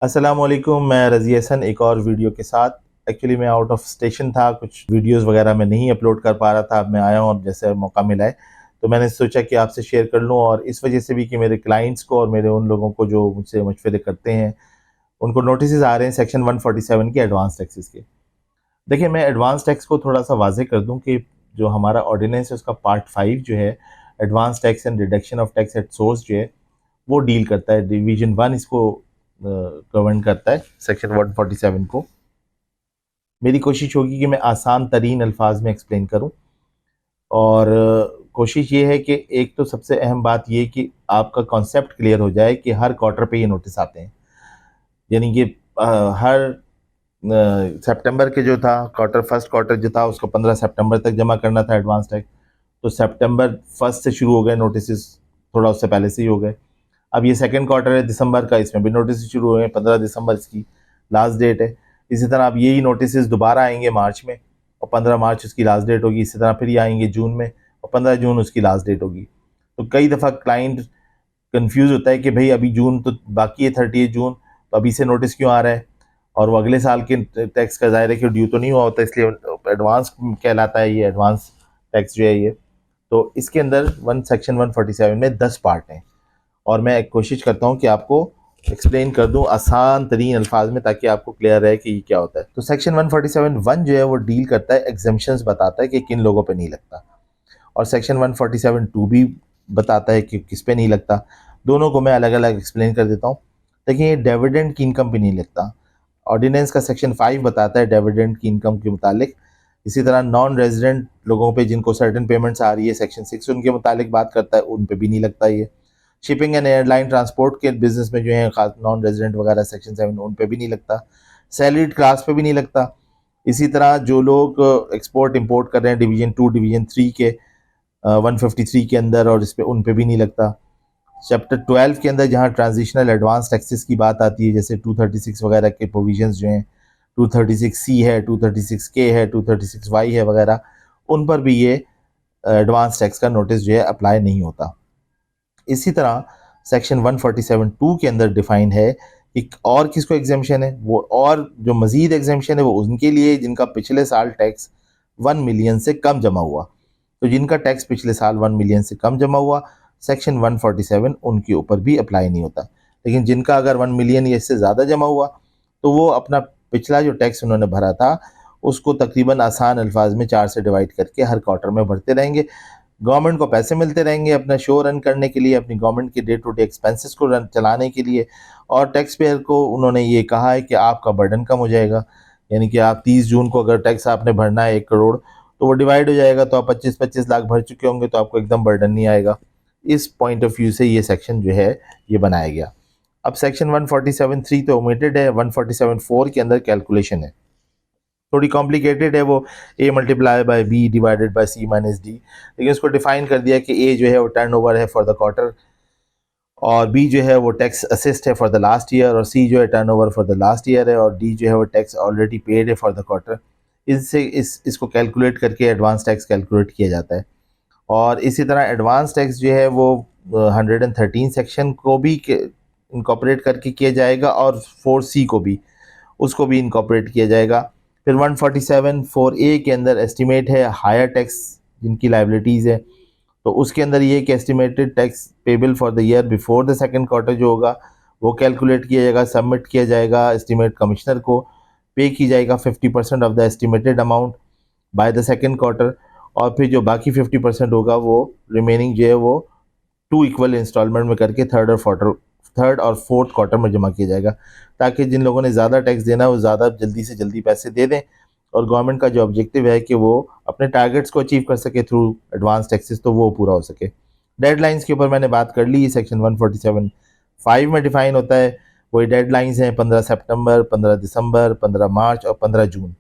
अस्सलामुअलैकुम, मैं रज़ी हसन एक और वीडियो के साथ। एक्चुअली मैं आउट ऑफ स्टेशन था, कुछ वीडियोस वगैरह मैं नहीं अपलोड कर पा रहा था। अब मैं आया हूँ और जैसे मौका मिला है तो मैंने सोचा कि आपसे शेयर कर लूँ, और इस वजह से भी कि मेरे क्लाइंट्स को और मेरे उन लोगों को जो मुझसे मशवरे करते हैं उनको नोटिस आ रहे हैं सेक्शन 147 के एडवांस टैक्सेस के। देखिए, मैं एडवांस टैक्स को थोड़ा सा वाजे कर दूँ कि जो हमारा ऑर्डिनेंस है उसका पार्ट 5 जो है, advance tax and reduction of tax at source जो है, वो डील करता है। डिवीजन 1 इसको गवर्न करता है, सेक्शन 147 को। मेरी कोशिश होगी कि मैं आसान तरीन अल्फाज में एक्सप्लेन करूं, और कोशिश ये है कि एक तो सबसे अहम बात ये कि आपका कॉन्सेप्ट क्लियर हो जाए कि हर क्वार्टर पे ये नोटिस आते हैं। यानी कि हर सितंबर के जो था क्वार्टर, फर्स्ट क्वार्टर जो था उसको 15 सितंबर तक जमा करना था एडवांस टैक्स, तो सितंबर फर्स्ट से शुरू हो गए नोटिस, थोड़ा उससे पहले से ही हो गए। अब ये सेकंड क्वार्टर है दिसंबर का, इसमें भी नोटिस शुरू हुए हैं, 15 दिसंबर इसकी लास्ट डेट है। इसी तरह अब यही नोटिस दोबारा आएंगे मार्च में, और 15 मार्च उसकी लास्ट डेट होगी। इसी तरह फिर ये आएंगे जून में, और 15 जून उसकी लास्ट डेट होगी। तो कई दफ़ा क्लाइंट कंफ्यूज होता है कि भाई अभी जून तो बाकी है, 30 जून, तो अभी से नोटिस क्यों आ रहा है, और वो अगले साल के टैक्स का ज़ाहिर है कि ड्यू तो नहीं हुआ होता, इसलिए एडवांस कहलाता है ये, एडवांस टैक्स जो है ये। तो इसके अंदर सेक्शन 147 में 10 पार्ट हैं, और मैं कोशिश करता हूँ कि आपको एक्सप्लेन कर दूं आसान तरीन अल्फाज में, ताकि आपको क्लियर रहे कि ये क्या होता है। तो सेक्शन 147(1) जो है वो डील करता है, एग्जेम्पशंस बताता है कि किन लोगों पे नहीं लगता, और सेक्शन 147(2) भी बताता है कि किस पे नहीं लगता। दोनों को मैं अलग अलग एक्सप्लेन कर देता हूँ। देखिए, डिविडेंड की इनकम पे नहीं लगता। ऑर्डिनेंस का सेक्शन 5 बताता है डिविडेंड की इनकम के मुतालिक। इसी तरह नॉन रेजिडेंट लोगों पे जिनको सर्टेन पेमेंट्स आ रही है, सेक्शन 6 उनके मुतालिक बात करता है, उन पे भी नहीं लगता ये। शिपिंग एंड एयरलाइन ट्रांसपोर्ट के बिजनेस में जो है खास नॉन रेजिडेंट वगैरह, सेक्शन 7 उन पे भी नहीं लगता। सैलरीड क्लास पे भी नहीं लगता। इसी तरह जो लोग एक्सपोर्ट इंपोर्ट कर रहे हैं डिवीजन 2 डिवीजन 3 के 153 के अंदर, और इस पे उन पे भी नहीं लगता। चैप्टर 12 के अंदर जहाँ ट्रांजिशनल एडवांस टैक्सेस की बात आती है, जैसे 236 वगैरह के प्रोविजंस जो हैं, 236C है, 236K है, 236Y है वगैरह, उन पर भी ये एडवांस टैक्स का नोटिस जो है अप्लाई नहीं होता। इसी तरह सेक्शन 147(2) के अंदर डिफाइन है कि और किसको एग्जेम्पशन है, वो और जो मजीद एग्जेम्पशन है वो उनके लिए जिनका पिछले साल टैक्स 1 मिलियन से कम जमा हुआ। तो जिनका टैक्स पिछले साल 1 मिलियन से कम जमा हुआ, सेक्शन 147 उनके ऊपर भी अप्लाई नहीं होता। लेकिन जिनका अगर 1 मिलियन या इससे ज़्यादा जमा हुआ, तो वो अपना पिछला जो टैक्स उन्होंने भरा था उसको तकरीबन आसान अल्फाज में 4 से डिवाइड करके हर क्वार्टर में भरते रहेंगे। गवर्नमेंट को पैसे मिलते रहेंगे अपना शो रन करने के लिए, अपनी गवर्नमेंट के डे टू डे एक्सपेंसेस को रन चलाने के लिए, और टैक्स पेयर को उन्होंने ये कहा है कि आपका बर्डन कम हो जाएगा। यानी कि आप 30 जून को अगर टैक्स आपने भरना है 1 करोड़, तो वो डिवाइड हो जाएगा, तो आप 25-25 लाख भर चुके होंगे, तो आपको एकदम बर्डन नहीं आएगा। इस पॉइंट ऑफ व्यू से ये सेक्शन जो है ये बनाया गया। अब सेक्शन 147(3) तो ओमिटेड है, 147(4) के अंदर कैलकुलेशन है, थोड़ी कॉम्प्लिकेटेड है वो, A multiply by B divided by C minus D. लेकिन उसको डिफाइन कर दिया कि ए जो है वो टर्नओवर है फॉर द क्वार्टर, और बी जो है वो टैक्स असिस्ट है फॉर द लास्ट ईयर, और सी जो है turnover for the last year है, और डी जो है वो टैक्स ऑलरेडी पेड है फॉर द क्वार्टर। इससे इसको कैलकुलेट करके एडवांस टैक्स कैलकुलेट किया जाता है। और इसी तरह एडवांस टैक्स जो है वो 113 सेक्शन को भी इनकॉपरेट करके किया जाएगा, और 4C को भी, उसको भी इनकॉपरेट किया जाएगा। फिर 147(4)(a) के अंदर एस्टिमेट है हायर टैक्स जिनकी लाइबिलिटीज़ है, तो उसके अंदर ये कि estimated tax payable for the year before the second quarter जो होगा वो कैलकुलेट किया जाएगा, सबमिट किया जाएगा एस्टिमेट कमिश्नर को, पे की जाएगा 50% of the estimated amount by the second quarter, और फिर जो बाकी 50% होगा वो रिमेनिंग जो है वो 2 इक्वल इंस्टॉलमेंट में करके थर्ड और फोर्थ क्वार्टर में जमा किया जाएगा, ताकि जिन लोगों ने ज़्यादा टैक्स देना है वो ज़्यादा जल्दी से जल्दी पैसे दे दें, और गवर्नमेंट का जो ऑब्जेक्टिव है कि वो अपने टारगेट्स को अचीव कर सके थ्रू एडवांस टैक्सेस, तो वो पूरा हो सके। डेडलाइंस के ऊपर मैंने बात कर ली, सेक्शन 147(5) में डिफाइन होता है। वही डेडलाइंस हैं 15 सितंबर, 15 दिसंबर, 15 मार्च और 15 जून।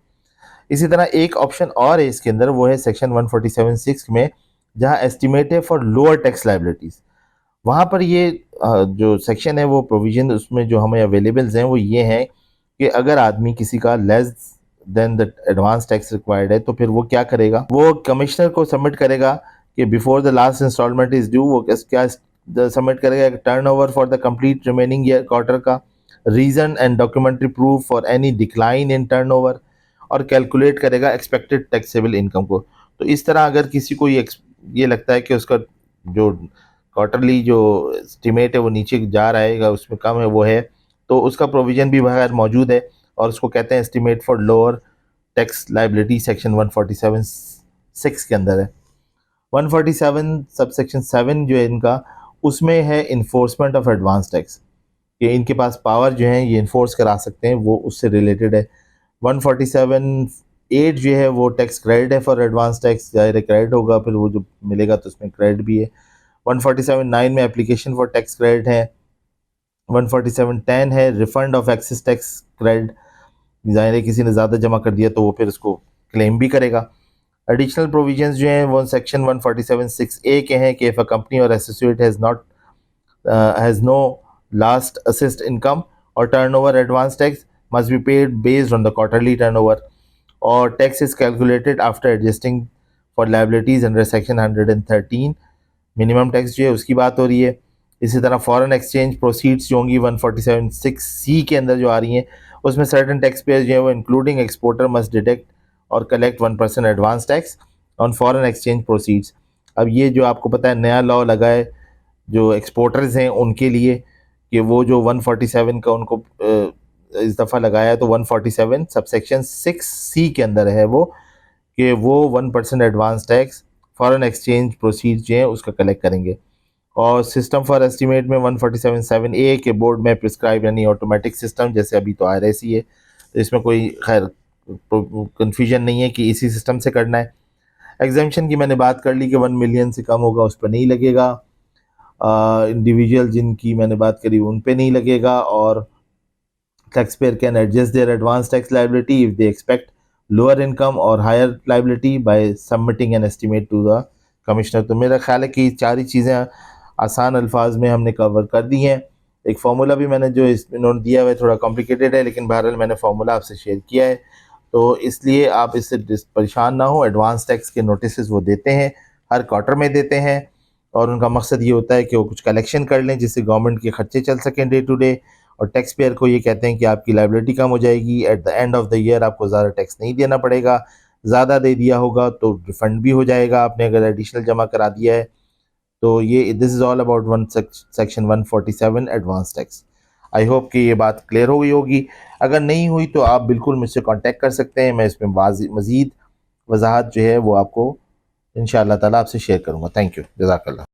इसी तरह एक ऑप्शन और है इसके अंदर, वो है सेक्शन 147(6) में, जहाँ एस्टिमेट है फॉर लोअर टैक्स लाइबिलिटीज़। वहाँ पर ये जो सेक्शन है वो प्रोविजन उसमें जो हमें अवेलेबल्स हैं वो ये हैं कि अगर आदमी किसी का less than the advance tax required है, तो फिर वो क्या करेगा, वो कमिश्नर को सबमिट करेगा कि before the last instalment is due, वो क्या सबमिट करेगा, turn over for the complete remaining year quarter का, reason and documentary proof for any decline in turnover, और कैलकुलेट करेगा एक्सपेक्टेड टैक्सेबल इनकम को। तो इस तरह अगर किसी को ये लगता है कि उसका जो क्वार्टरली जो एस्टिमेट है वो नीचे जा रहा है, उसमें कम है वो है, तो उसका प्रोविज़न भी बाहर मौजूद है, और उसको कहते हैं estimate for lower tax liability, section 147(6) के अंदर है। 147 सब सेक्शन 7 जो है इनका, उसमें है इन्फोर्समेंट ऑफ एडवांस टैक्स, कि इनके पास पावर जो है ये इन्फोर्स करा सकते हैं, वो उससे रिलेटेड है। 147(8) जो है वो टैक्स क्रेडिट है फॉर एडवांस टैक्स, ज़ाहिर क्रेडिट होगा, फिर वो जो मिलेगा तो उसमें क्रेडिट भी है। 147(9) में एप्लीकेशन फॉर टैक्स क्रेडिट है। 147(10) है refund of excess tax credit, ज़ाहिर है किसी ने ज़्यादा जमा कर दिया तो वो फिर उसको क्लेम भी करेगा। एडिशनल प्रोविजंस जो हैं वो सेक्शन 147(6)(a) के हैं कि if a company or associate has no last assist income or turnover, advance tax must be paid based on the quarterly turnover, or tax is calculated after adjusting for liabilities under section 113। Minimum tax जो है उसकी बात हो रही है। इसी तरह foreign exchange proceeds जो होंगी 147(6)(c) के अंदर जो आ रही हैं, उसमें सर्टन टैक्स पेयर्स जो है वो इंक्लूडिंग एक्सपोर्टर मस्ट डिडक्ट और collect 1% advance tax on foreign exchange proceeds. अब ये जो आपको पता है नया लॉ लगा है जो एक्सपोर्टर्स हैं उनके लिए, कि वो जो 147 का उनको इस दफ़ा लगाया है, तो 147 सबसेक्शन 6(c) के अंदर है वो, कि वो 1% advance tax foreign exchange proceed जो है उसका कलेक्ट करेंगे। और सिस्टम फॉर एस्टीमेट में 147(7)(a) के बोर्ड में प्रिस्क्राइब यानी ऑटोमेटिक सिस्टम, जैसे अभी तो RSE है, तो इसमें कोई खैर कन्फ्यूजन नहीं है कि इसी सिस्टम से करना है। एग्जामेशन की मैंने बात कर ली कि 1 मिलियन से कम होगा उस पर नहीं लगेगा, इंडिविजुअल जिनकी मैंने बात करी उन पे नहीं लगेगा, और taxpayer can adjust their advance tax liability if they expect lower income or higher liability by submitting an estimate to the commissioner। तो मेरा ख्याल है कि चार ही चीज़ें आसान अल्फाज में हमने कवर कर दी हैं। एक फार्मूला भी मैंने जो इन्होंने दिया हुआ है थोड़ा कॉम्प्लिकेटेड है, लेकिन बहरहाल मैंने फार्मूला आपसे शेयर किया है, तो इसलिए आप इससे परेशान ना हो। एडवांस टैक्स के नोटिस वो देते हैं, हर क्वार्टर में देते हैं, और उनका मकसद ये होता है कि वो कुछ कलेक्शन कर लें जिससे गवर्नमेंट के खर्चे चल सकें डे टू डे, और टैक्स पेयर को ये कहते हैं कि आपकी लाइबिलिटी कम हो जाएगी, at the end of the year आपको ज़्यादा टैक्स नहीं देना पड़ेगा, ज़्यादा दे दिया होगा तो रिफंड भी हो जाएगा आपने अगर एडिशनल जमा करा दिया है। तो ये this is all about section 147 advance tax. I hope कि ये बात क्लियर हो गई होगी। अगर नहीं हुई तो आप बिल्कुल मुझसे कांटेक्ट कर सकते हैं, मैं इसमें मज़ीद वजाहत जो है वो आपको इंशाअल्लाह ताला आपसे शेयर करूँगा। थैंक यू, जज़ाकल्लाह।